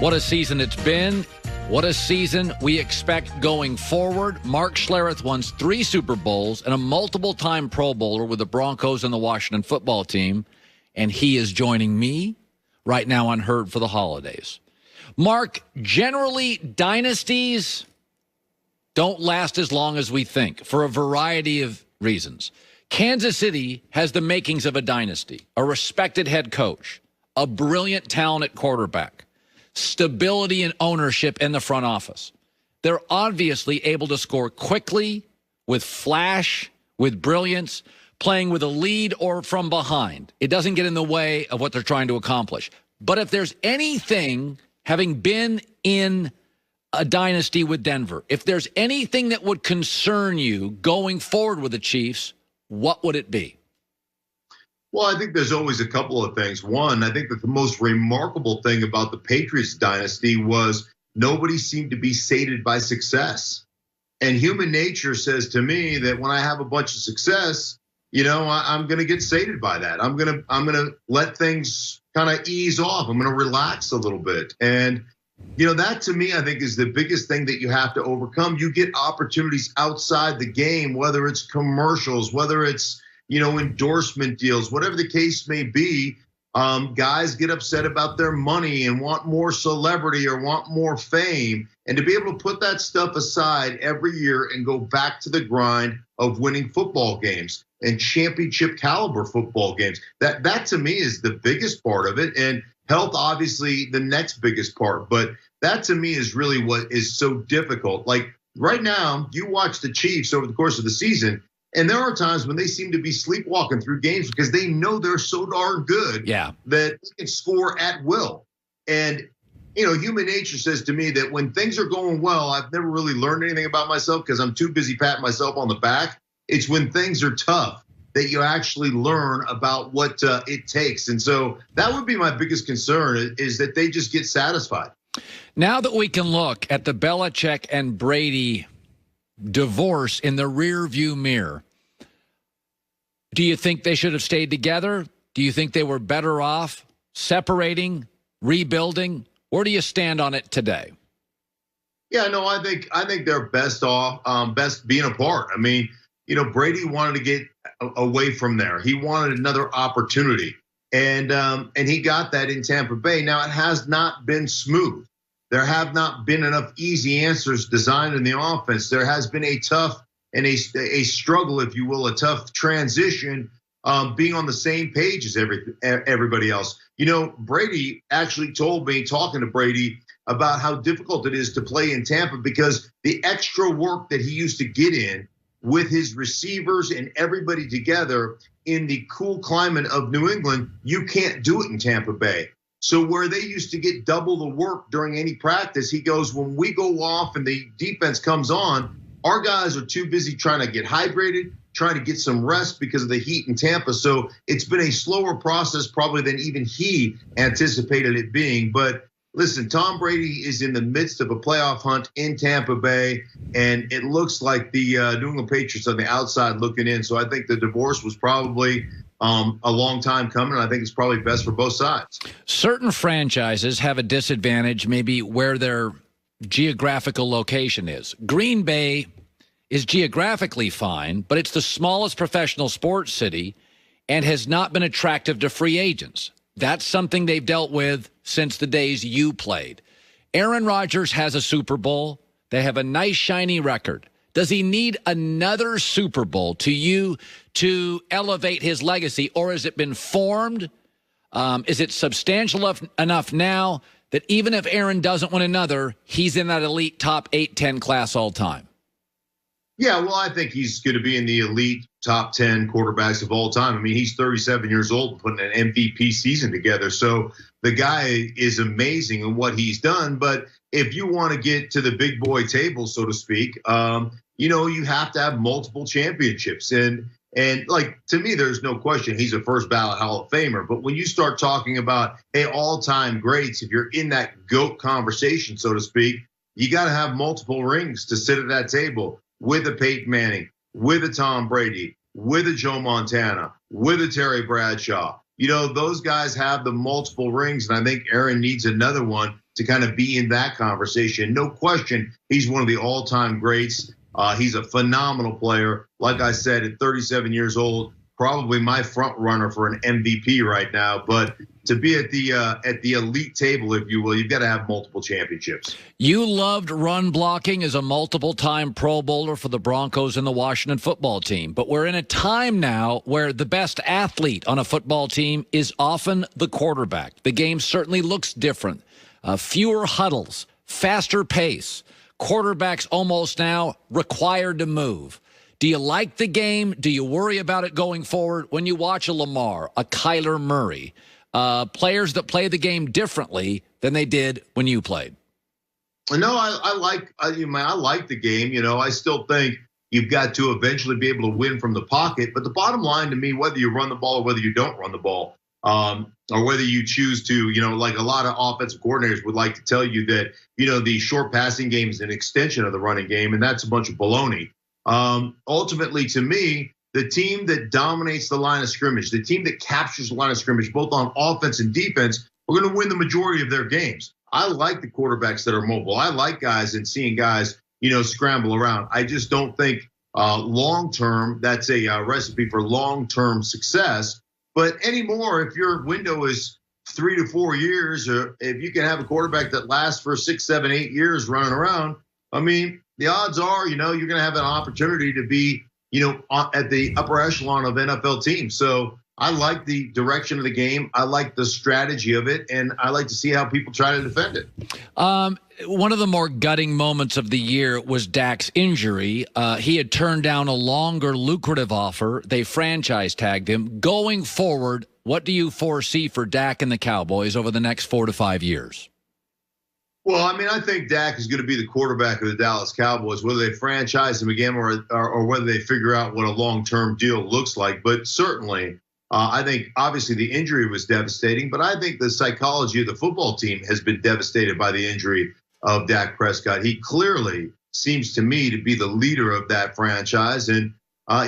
What a season it's been. What a season we expect going forward. Mark Schlereth won 3 Super Bowls and a multiple-time Pro Bowler with the Broncos and the Washington football team. And he is joining me right now on Herd for the holidays. Mark, generally, dynasties don't last as long as we think for a variety of reasons. Kansas City has the makings of a dynasty, a respected head coach, a brilliant talent at quarterback, stability and ownership in the front office. They're obviously able to score quickly, with flash, with brilliance, playing with a lead or from behind. It doesn't get in the way of what they're trying to accomplish. But if there's anything, having been in a dynasty with Denver, if there's anything that would concern you going forward with the Chiefs, what would it be? Well, I think there's always a couple of things. One, I think that the most remarkable thing about the Patriots dynasty was nobody seemed to be sated by success. And human nature says to me that when I have a bunch of success, I'm going to get sated by that. I'm going to let things kind of ease off. I'm going to relax a little bit. And that to me, I think is the biggest thing that you have to overcome. You get opportunities outside the game, whether it's commercials, whether it's endorsement deals, whatever the case may be. Guys get upset about their money and want more celebrity or want more fame. And to be able to put that stuff aside every year and go back to the grind of winning football games and championship caliber football games, that to me is the biggest part of it. And health, obviously, the next biggest part. But that to me is really what is so difficult. Like right now, you watch the Chiefs over the course of the season, and there are times when they seem to be sleepwalking through games because they know they're so darn good that they can score at will. And, human nature says to me that when things are going well, I've never really learned anything about myself because I'm too busy patting myself on the back. It's when things are tough that you actually learn about what it takes. And so that would be my biggest concern is that they just get satisfied. Now that we can look at the Belichick and Brady divorce in the rearview mirror, do you think they should have stayed together? Do you think they were better off separating, rebuilding? Where do you stand on it today? Yeah, no, I think they're best off, best being apart. I mean, Brady wanted to get away from there. He wanted another opportunity, and he got that in Tampa Bay. Now it has not been smooth. There have not been enough easy answers designed in the offense. There has been a tough and a struggle, if you will, a tough transition, being on the same page as everybody else. Brady actually told me, talking to Brady, about how difficult it is to play in Tampa because the extra work that he used to get in with his receivers and everybody together in the cool climate of New England, you can't do it in Tampa Bay. So where they used to get double the work during any practice, he goes, when we go off and the defense comes on, our guys are too busy trying to get hydrated, trying to get some rest because of the heat in Tampa. So it's been a slower process probably than even he anticipated it being. But listen, Tom Brady is in the midst of a playoff hunt in Tampa Bay, and it looks like the New England Patriots on the outside looking in. So I think the divorce was probably a long time coming. I think it's probably best for both sides. Certain franchises have a disadvantage, maybe where their geographical location is. Green Bay is geographically fine, but it's the smallest professional sports city and has not been attractive to free agents. That's something they've dealt with since the days you played. Aaron Rodgers has a Super Bowl. They have a nice, shiny record. Does he need another Super Bowl to elevate his legacy, or has it been formed? Is it substantial enough now that even if Aaron doesn't win another, he's in that elite top 8-10 class all time? Yeah, well, I think he's going to be in the elite top 10 quarterbacks of all time. I mean, he's 37 years old and putting an MVP season together. So the guy is amazing in what he's done. But if you want to get to the big boy table, so to speak, you have to have multiple championships. And like, to me, there's no question he's a first ballot Hall of Famer. But when you start talking about, hey, all-time greats, if you're in that GOAT conversation, so to speak, you got to have multiple rings to sit at that table with a Peyton Manning, with a Tom Brady, with a Joe Montana, with a Terry Bradshaw. Those guys have the multiple rings, and I think Aaron needs another one. to kind of be in that conversation. No question, he's one of the all-time greats. He's a phenomenal player. Like I said, at 37 years old, probably my front runner for an MVP right now. But to be at the elite table, if you will, you've got to have multiple championships. You loved run blocking as a multiple-time Pro Bowler for the Broncos and the Washington football team. But we're in a time now where the best athlete on a football team is often the quarterback. The game certainly looks different. Fewer huddles, faster pace. Quarterbacks almost now required to move. Do you like the game? Do you worry about it going forward? When you watch a Lamar, a Kyler Murray, players that play the game differently than they did when you played? No, I like the game. You know, I still think you've got to eventually be able to win from the pocket. But the bottom line to me, whether you run the ball or whether you don't run the ball, or whether you choose to, like a lot of offensive coordinators would like to tell you that, the short passing game is an extension of the running game, and that's a bunch of baloney. Ultimately, to me, the team that dominates the line of scrimmage, the team that captures the line of scrimmage, both on offense and defense, are going to win the majority of their games. I like the quarterbacks that are mobile. I like guys and seeing guys, scramble around. I just don't think long-term that's a recipe for long-term success. But anymore, if your window is 3 to 4 years, or if you can have a quarterback that lasts for 6, 7, 8 years running around, I mean, the odds are, you're going to have an opportunity to be, at the upper echelon of NFL teams. So I like the direction of the game. I like the strategy of it, and I like to see how people try to defend it. One of the more gutting moments of the year was Dak's injury. He had turned down a longer, lucrative offer. They franchise tagged him. Going forward, what do you foresee for Dak and the Cowboys over the next 4 to 5 years? Well, I mean, I think Dak is going to be the quarterback of the Dallas Cowboys, whether they franchise him again or whether they figure out what a long-term deal looks like. But certainly, I think obviously the injury was devastating, but I think the psychology of the football team has been devastated by the injury of Dak Prescott. He clearly seems to me to be the leader of that franchise, and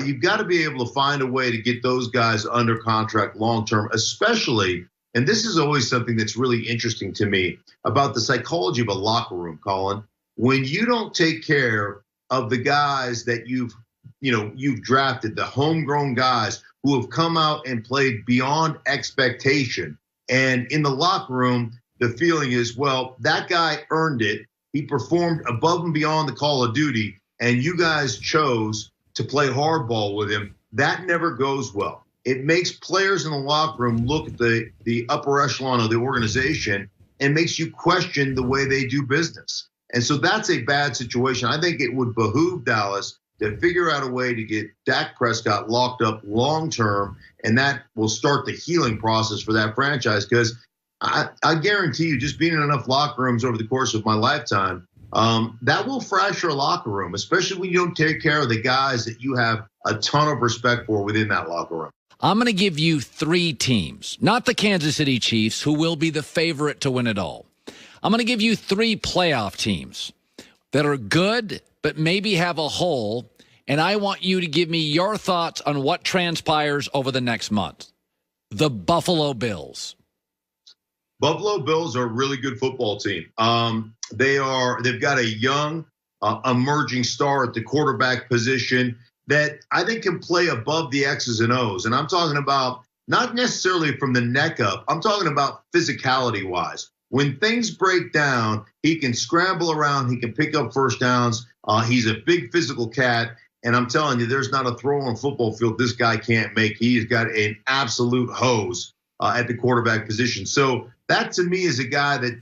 you've got to be able to find a way to get those guys under contract long-term, especially, and this is always something that's really interesting to me about the psychology of a locker room, Colin. When you don't take care of the guys that you've drafted, the homegrown guys who have come out and played beyond expectation, and in the locker room, the feeling is, well, that guy earned it. He performed above and beyond the call of duty, and you guys chose to play hardball with him. That never goes well. It makes players in the locker room look at the upper echelon of the organization and makes you question the way they do business. And so that's a bad situation. I think it would behoove Dallas to figure out a way to get Dak Prescott locked up long-term, and that will start the healing process for that franchise. Because I guarantee you, just being in enough locker rooms over the course of my lifetime, that will fracture a locker room, especially when you don't take care of the guys that you have a ton of respect for within that locker room. I'm going to give you 3 teams, not the Kansas City Chiefs, who will be the favorite to win it all. I'm going to give you 3 playoff teams that are good, but maybe have a hole, and I want you to give me your thoughts on what transpires over the next month. The Buffalo Bills. Buffalo Bills are a really good football team. They've got a young, emerging star at the quarterback position that I think can play above the X's and O's. And I'm talking about not necessarily from the neck up. I'm talking about physicality wise. When things break down, he can scramble around. He can pick up first downs. He's a big physical cat. And I'm telling you, there's not a throw on a football field this guy can't make. He's got an absolute hose at the quarterback position. So that to me is a guy that,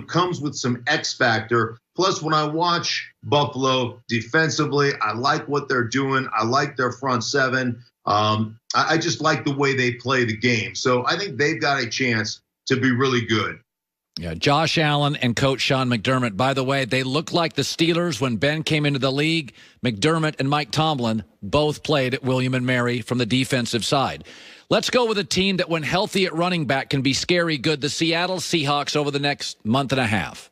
comes with some X factor. Plus, when I watch Buffalo defensively, I like what they're doing. I like their front seven. I just like the way they play the game. So I think they've got a chance to be really good. Yeah, Josh Allen and Coach Sean McDermott. By the way, they look like the Steelers when Ben came into the league. McDermott and Mike Tomlin both played at William & Mary from the defensive side. Let's go with a team that, when healthy at running back, can be scary good. The Seattle Seahawks over the next month and a half.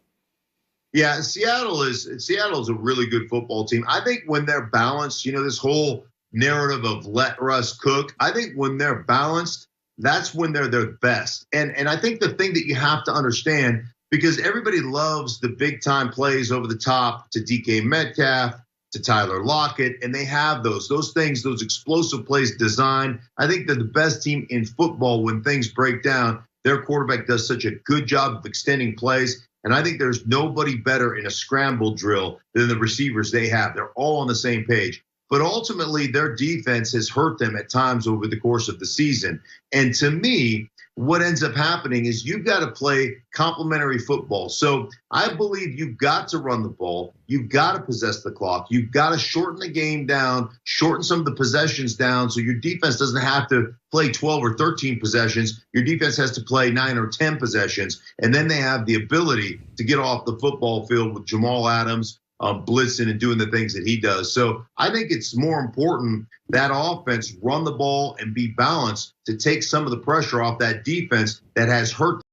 Yeah, Seattle is a really good football team. I think when they're balanced, this whole narrative of let Russ cook, I think when they're balanced, that's when they're their best. And I think the thing that you have to understand, because everybody loves the big time plays over the top to DK Metcalf, to Tyler Lockett, and they have those things, those explosive plays designed. I think they're the best team in football when things break down. Their quarterback does such a good job of extending plays. And I think there's nobody better in a scramble drill than the receivers they have. They're all on the same page. But ultimately, their defense has hurt them at times over the course of the season. And to me, what ends up happening is you've got to play complementary football. So I believe you've got to run the ball. You've got to possess the clock. You've got to shorten the game down, shorten some of the possessions down so your defense doesn't have to play 12 or 13 possessions. Your defense has to play 9 or 10 possessions. And then they have the ability to get off the football field with Jamal Adams, blitzing and doing the things that he does. So I think it's more important that offense run the ball and be balanced to take some of the pressure off that defense that has hurt